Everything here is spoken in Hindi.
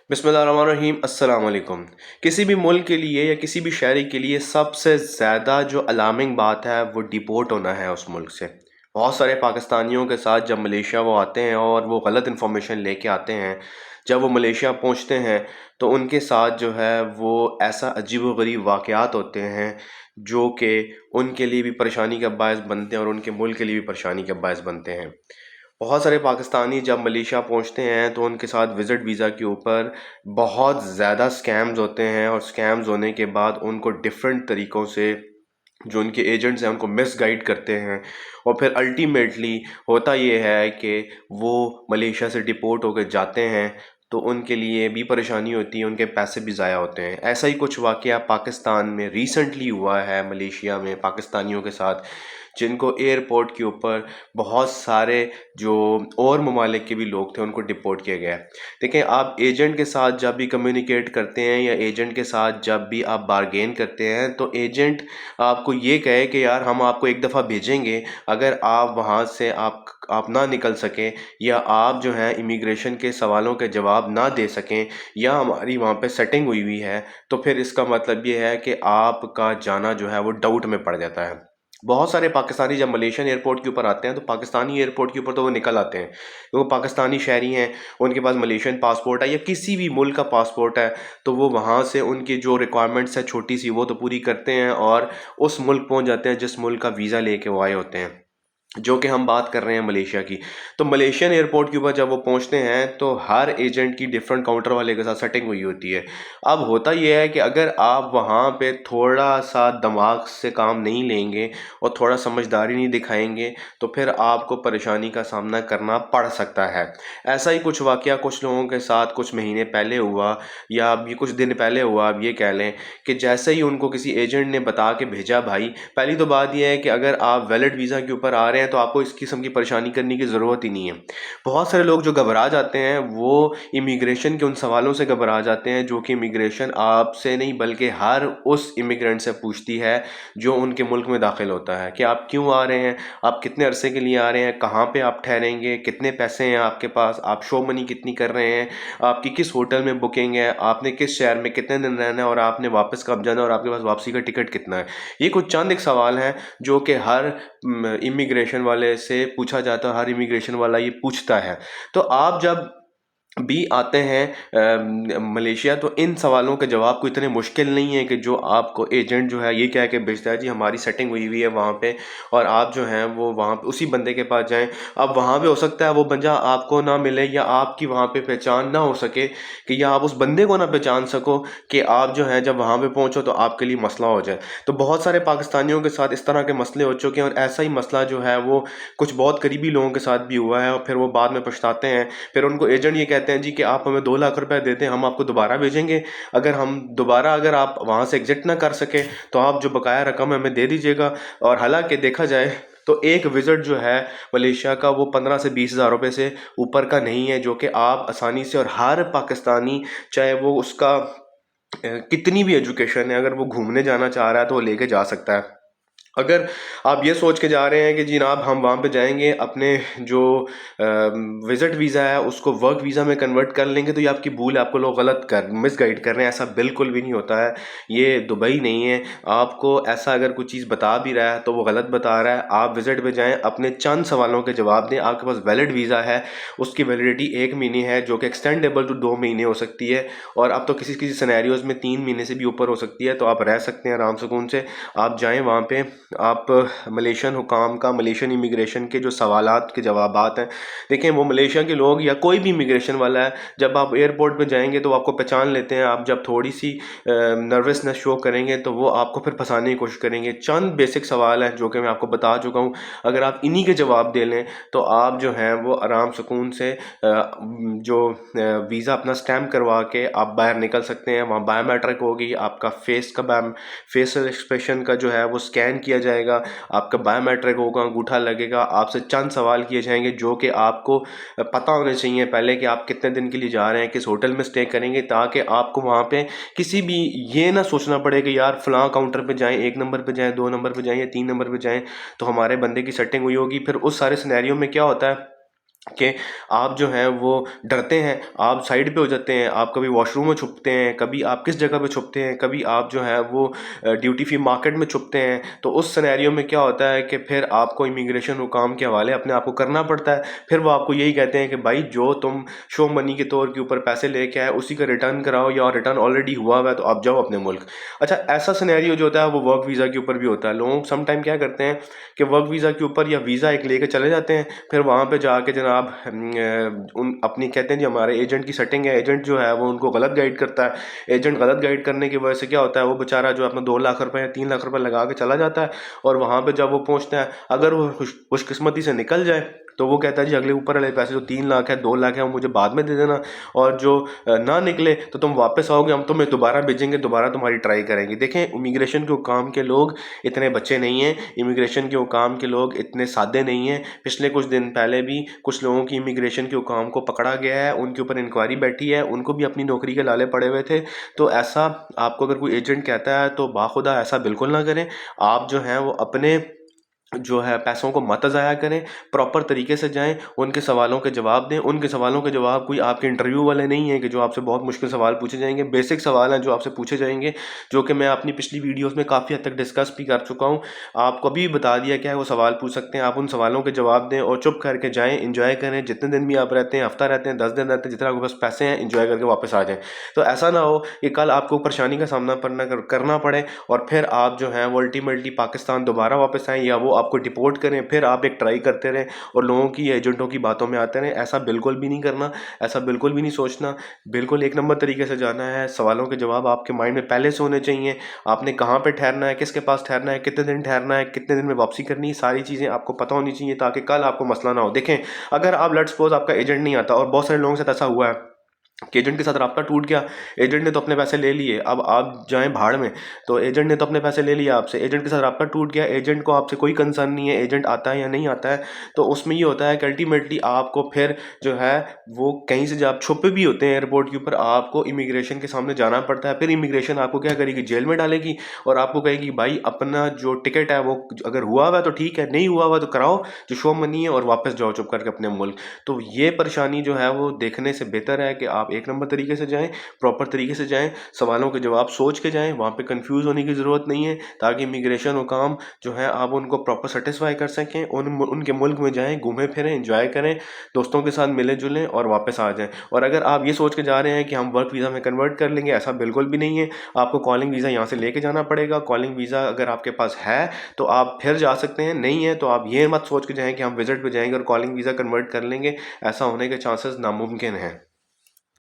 बिस्मिल्लाहिर्रहमानिर्रहीम अस्सलाम वालेकुम। किसी भी मुल्क के लिए या किसी भी शहरी के लिए सबसे ज़्यादा जो अलार्मिंग बात है वो डिपोर्ट होना है उस मुल्क से। बहुत सारे पाकिस्तानियों के साथ जब मलेशिया वो आते हैं और वो गलत इन्फॉर्मेशन लेके आते हैं, जब वो मलेशिया पहुंचते हैं तो उनके साथ जो है वो ऐसा अजीबो-गरीब वाक़यात होते हैं जो कि उनके लिए भी परेशानी का बायस बनते हैं और उनके मुल्क के लिए भी परेशानी का बायस बनते हैं। बहुत सारे पाकिस्तानी जब मलेशिया पहुंचते हैं तो उनके साथ विज़िट वीज़ा के ऊपर बहुत ज़्यादा स्कैम्स होते हैं और स्कैम्स होने के बाद उनको डिफरेंट तरीक़ों से जो उनके एजेंट्स हैं उनको मिसगाइड करते हैं और फिर अल्टीमेटली होता ये है कि वो मलेशिया से डिपोर्ट होकर जाते हैं तो उनके लिए भी परेशानी होती है, उनके पैसे भी ज़ाया होते हैं। ऐसा ही कुछ वाक़या पाकिस्तान में रिसेंटली हुआ है मलेशिया में पाकिस्तानियों के साथ, जिनको एयरपोर्ट के ऊपर बहुत सारे जो और ममालिक के भी लोग थे उनको डिपोर्ट किया गया है। देखें, आप एजेंट के साथ जब भी कम्युनिकेट करते हैं या एजेंट के साथ जब भी आप बारगेन करते हैं तो एजेंट आपको ये कहे कि यार हम आपको एक दफ़ा भेजेंगे, अगर आप वहाँ से आप ना निकल सकें या आप जो है इमिग्रेशन के सवालों के जवाब ना दे सकें या हमारी वहाँ पे सेटिंग हुई है तो फिर इसका मतलब ये है कि आपका जाना जो है वो डाउट में पड़ जाता है। बहुत सारे पाकिस्तानी जब मलेशियन एयरपोर्ट के ऊपर आते हैं तो पाकिस्तानी एयरपोर्ट के ऊपर तो वो निकल आते हैं, वो पाकिस्तानी शहरी हैं, उनके पास मलेशियन पासपोर्ट है या किसी भी मुल्क का पासपोर्ट है, तो वो वहाँ से उनकी जो रिक्वायरमेंट्स है छोटी सी वो तो पूरी करते हैं और उस मुल्क पहुँच जाते हैं जिस मुल्क का वीज़ा लेके वो आए होते हैं, जो कि हम बात कर रहे हैं मलेशिया की। तो मलेशियन एयरपोर्ट के ऊपर जब वो पहुंचते हैं तो हर एजेंट की डिफरेंट काउंटर वाले के साथ सेटिंग हुई होती है। अब होता ये है कि अगर आप वहाँ पे थोड़ा सा दिमाग से काम नहीं लेंगे और थोड़ा समझदारी नहीं दिखाएंगे तो फिर आपको परेशानी का सामना करना पड़ सकता है। ऐसा ही कुछ वाकया कुछ लोगों के साथ कुछ महीने पहले हुआ या अभी कुछ दिन पहले हुआ। आप ये कह लें कि जैसे ही उनको किसी एजेंट ने बता के भेजा, भाई पहली तो बात यह है कि अगर आप वैलिड वीज़ा के ऊपर आ रहे हैं तो आपको इस किस्म की परेशानी करने की ज़रूरत ही नहीं है। बहुत सारे लोग जो घबरा जाते हैं वो इमिग्रेशन के उन सवालों से घबरा जाते हैं जो कि इमिग्रेशन आपसे नहीं बल्कि हर उस इमिग्रेंट से पूछती है जो उनके मुल्क में दाखिल होता है कि आप क्यों आ रहे हैं, आप कितने अरसे के लिए आ रहे हैं, कहाँ पे आप ठहरेंगे, कितने पैसे हैं आपके पास, आप शो मनी कितनी कर रहे हैं, आपकी किस होटल में बुकिंग है, आपने किस शहर में कितने दिन रहना है और आपने वापस कब जाना है और आपके पास वापसी का टिकट कितना है। ये कुछ चंद एक सवाल हैं जो कि हर इमिग्रेशन वाले से पूछा जाता है, हर इमिग्रेशन वाला ये पूछता है। तो आप जब भी आते हैं मलेशिया तो इन सवालों के जवाब को इतने मुश्किल नहीं है कि जो आपको एजेंट जो है ये कह के भेजता है जी हमारी सेटिंग हुई है वहाँ पे और आप जो हैं वो वहाँ पे उसी बंदे के पास जाएं। अब वहाँ पे हो सकता है वो बंदा आपको ना मिले या आपकी वहाँ पे पहचान ना हो सके कि या आप उस बंदे को ना पहचान सको कि आप जो है जब वहाँ पे पहुँचो तो आपके लिए मसला हो जाए। तो बहुत सारे पाकिस्तानियों के साथ इस तरह के मसले हो चुके हैं और ऐसा ही मसला जो है वो कुछ बहुत करीबी लोगों के साथ भी हुआ है और फिर वो बाद में पछताते हैं। फिर उनको एजेंट ये कहते हैं जी कि आप हमें 2 लाख रुपए देते हैं, हम आपको दोबारा भेजेंगे। अगर आप वहाँ से एग्जिट ना कर सके तो आप जो बकाया रकम है हमें दे दीजिएगा। और हालांकि देखा जाए तो एक विज़िट जो है मलेशिया का वो 15 से 20 हज़ार रुपये से ऊपर का नहीं है, जो कि आप आसानी से और हर पाकिस्तानी चाहे वो उसका कितनी भी एजुकेशन है अगर वो घूमने जाना चाह रहा है तो वो लेके जा सकता है। अगर आप ये सोच के जा रहे हैं कि जनाब हम वहाँ पे जाएंगे अपने जो विज़िट वीज़ा है उसको वर्क वीज़ा में कन्वर्ट कर लेंगे तो ये आपकी भूल है, आपको लोग गलत कर मिसगाइड कर रहे हैं। ऐसा बिल्कुल भी नहीं होता है, ये दुबई नहीं है। आपको ऐसा अगर कोई चीज़ बता भी रहा है तो वो गलत बता रहा है। आप विज़िट पे जाएँ, अपने चंद सवालों के जवाब दें। आपके पास वैलिड वीज़ा है, उसकी वैलिडिटी 1 महीने है जो कि एक्सटेंडेबल टू 2 महीने हो सकती है और अब तो किसी किसी सिनेरियोज़ में 3 महीने से भी ऊपर हो सकती है। तो आप रह सकते हैं आराम सुकून से। आप जाएँ वहाँ पे, आप मलेशियन हुकाम का मलेशियन इमिग्रेशन के जो सवालात के जवाबात हैं, देखें वो मलेशिया के लोग या कोई भी इमिग्रेशन वाला है जब आप एयरपोर्ट पे जाएंगे तो आपको पहचान लेते हैं। आप जब थोड़ी सी नर्वसनेस शो करेंगे तो वो आपको फिर फंसाने की कोशिश करेंगे। चंद बेसिक सवाल हैं जो कि मैं आपको बता चुका हूँ, अगर आप इन्हीं के जवाब दे लें तो आप जो हैं वो आराम सुकून से जो वीज़ा अपना स्टैम्प करवा के आप बाहर निकल सकते हैं। वहाँ बायोमेट्रिक होगी, आपका फेशियल एक्सप्रेशन का जो है वो स्कैन किया जाएगा, आपका बायोमेट्रिक होगा, अंगूठा लगेगा, आपसे चंद सवाल किए जाएंगे जो कि आपको पता होने चाहिए पहले कि आप कितने दिन के लिए जा रहे हैं, किस होटल में स्टे करेंगे, ताकि आपको वहाँ पे किसी भी ये ना सोचना पड़े कि यार फलां काउंटर पे जाएं, 1 नंबर पे जाएं, 2 नंबर पे जाएं या 3 नंबर पे जाएं तो हमारे बंदे की सेटिंग हुई होगी। फिर उस सारे सिनेरियो में क्या होता है कि आप जो हैं वो डरते हैं, आप साइड पे हो जाते हैं, आप कभी वॉशरूम में छुपते हैं, कभी आप किस जगह पे छुपते हैं, कभी आप जो है वो ड्यूटी फ्री मार्केट में छुपते हैं। तो उस सिनेरियो में क्या होता है कि फिर आपको इमिग्रेशन हुकाम के हवाले अपने आप को करना पड़ता है। फिर वो आपको यही कहते हैं कि भाई जो तुम शो मनी के तौर के ऊपर पैसे लेके आए उसी का रिटर्न कराओ, या रिटर्न ऑलरेडी हुआ हुआ है तो आप जाओ अपने मुल्क। अच्छा, ऐसा सिनेरियो जो होता है वो वर्क वीज़ा के ऊपर भी होता है। लोग समटाइम क्या करते हैं कि वर्क वीज़ा के ऊपर या वीज़ा एक लेके चले जाते हैं, फिर वहाँ पे जाके जनाब उन अपनी कहते हैं जी हमारे एजेंट की सेटिंग है, एजेंट जो है वो उनको गलत गाइड करता है। एजेंट गलत गाइड करने की वजह से क्या होता है, वो बेचारा जो अपना 2 लाख रुपए या 3 लाख रुपए लगा के चला जाता है, और वहाँ पे जब वो पहुँचता है, अगर वो खुशकिस्मती से निकल जाए तो वो कहता है जी अगले ऊपर वाले पैसे जो 3 लाख है 2 लाख है वो मुझे बाद में दे देना, और जो ना निकले तो तुम वापस आओगे, हम तुम्हें दोबारा भेजेंगे, दोबारा तुम्हारी ट्राई करेंगे। देखें, इमिग्रेशन के काम के लोग इतने बच्चे नहीं हैं, इमिग्रेशन के हुकाम के लोग इतने सादे नहीं हैं। पिछले कुछ दिन पहले भी कुछ लोगों की इमिग्रेशन के हुकाम को पकड़ा गया है, उनके ऊपर इंक्वायरी बैठी है, उनको भी अपनी नौकरी के लाले पड़े हुए थे। तो ऐसा आपको अगर कोई एजेंट कहता है तो बाखुदा ऐसा बिल्कुल ना करें। आप जो हैं वो अपने जो है पैसों को मत ज़ाया करें, प्रॉपर तरीके से जाएं, उनके सवालों के जवाब दें। उनके सवालों के जवाब कोई आपके इंटरव्यू वाले नहीं है कि जो आपसे बहुत मुश्किल सवाल पूछे जाएंगे, बेसिक सवाल हैं जो आपसे पूछे जाएंगे, जो कि मैं अपनी पिछली वीडियोस में काफ़ी हद तक डिस्कस भी कर चुका हूं। आपको अभी भी बता दिया क्या है वो सवाल पूछ सकते हैं, आप उन सवालों के जवाब दें और चुप करके जाएँ, इंजॉय करें। जितने दिन भी आप रहते हैं, हफ्ता रहते हैं, 10 दिन रहते हैं, जितना आपके पास पैसे हैं, इंजॉय करके वापस आ जाएँ। तो ऐसा ना हो कि कल आपको परेशानी का सामना करना पड़े और फिर आप जो है वो अल्टीमेटली पाकिस्तान दोबारा वापस आएँ या वो आपको डिपोर्ट करें, फिर आप एक ट्राई करते रहें और लोगों की एजेंटों की बातों में आते रहें। ऐसा बिल्कुल भी नहीं करना, ऐसा बिल्कुल भी नहीं सोचना। बिल्कुल एक नंबर तरीके से जाना है। सवालों के जवाब आपके माइंड में पहले से होने चाहिए। आपने कहाँ पे ठहरना है, किसके पास ठहरना है, कितने दिन ठहरना है, कितने दिन में वापसी करनी है, सारी चीज़ें आपको पता होनी चाहिए ताकि कल आपको मसला ना हो। देखें, अगर आप लेट्स सपोज आपका एजेंट नहीं आता, और बहुत सारे लोगों के साथ ऐसा हुआ है कि एजेंट के साथ राब्ता टूट गया, एजेंट ने तो अपने पैसे ले लिए, अब आप जाएं भाड़ में। तो एजेंट ने तो अपने पैसे ले लिए आपसे, एजेंट के साथ राब्ता टूट गया, एजेंट को आपसे कोई कंसर्न नहीं है एजेंट आता है या नहीं आता है। तो उसमें ये होता है कि अल्टीमेटली आपको फिर जो है वो कहीं से जब आप छुपे भी होते हैं एयरपोर्ट के ऊपर, आपको इमिग्रेशन के सामने जाना पड़ता है। फिर इमिग्रेशन आपको क्या करेगी, जेल में डालेगी और आपको कहेगी भाई अपना जो टिकट है वो अगर हुआ हुआ है तो ठीक है, नहीं हुआ हुआ तो कराओ जो शो मनी है और वापस जाओ चुप करके अपने मुल्क। तो ये परेशानी जो है वो देखने से बेहतर है कि आप एक नंबर तरीके से जाएं, प्रॉपर तरीके से जाएं, सवालों के जवाब सोच के जाएं, वहाँ पे कंफ्यूज होने की ज़रूरत नहीं है, ताकि इमिग्रेशन हुकाम जो है आप उनको प्रॉपर सेटिस्फाई कर सकें। उनके मुल्क में जाएं, घूमें फिरें, इंजॉय करें, दोस्तों के साथ मिले जुलें और वापस आ जाएं। और अगर आप ये सोच के जा रहे हैं कि हम वर्क वीज़ा में कन्वर्ट कर लेंगे, ऐसा बिल्कुल भी नहीं है। आपको कॉलिंग वीज़ा यहाँ से लेके जाना पड़ेगा। कॉलिंग वीज़ा अगर आपके पास है तो आप फिर जा सकते हैं, नहीं है तो आप ये मत सोच के जाएं कि हम विजिट पे जाएंगे और कॉलिंग वीज़ा कन्वर्ट कर लेंगे। ऐसा होने के चांसेस नामुमकिन हैं।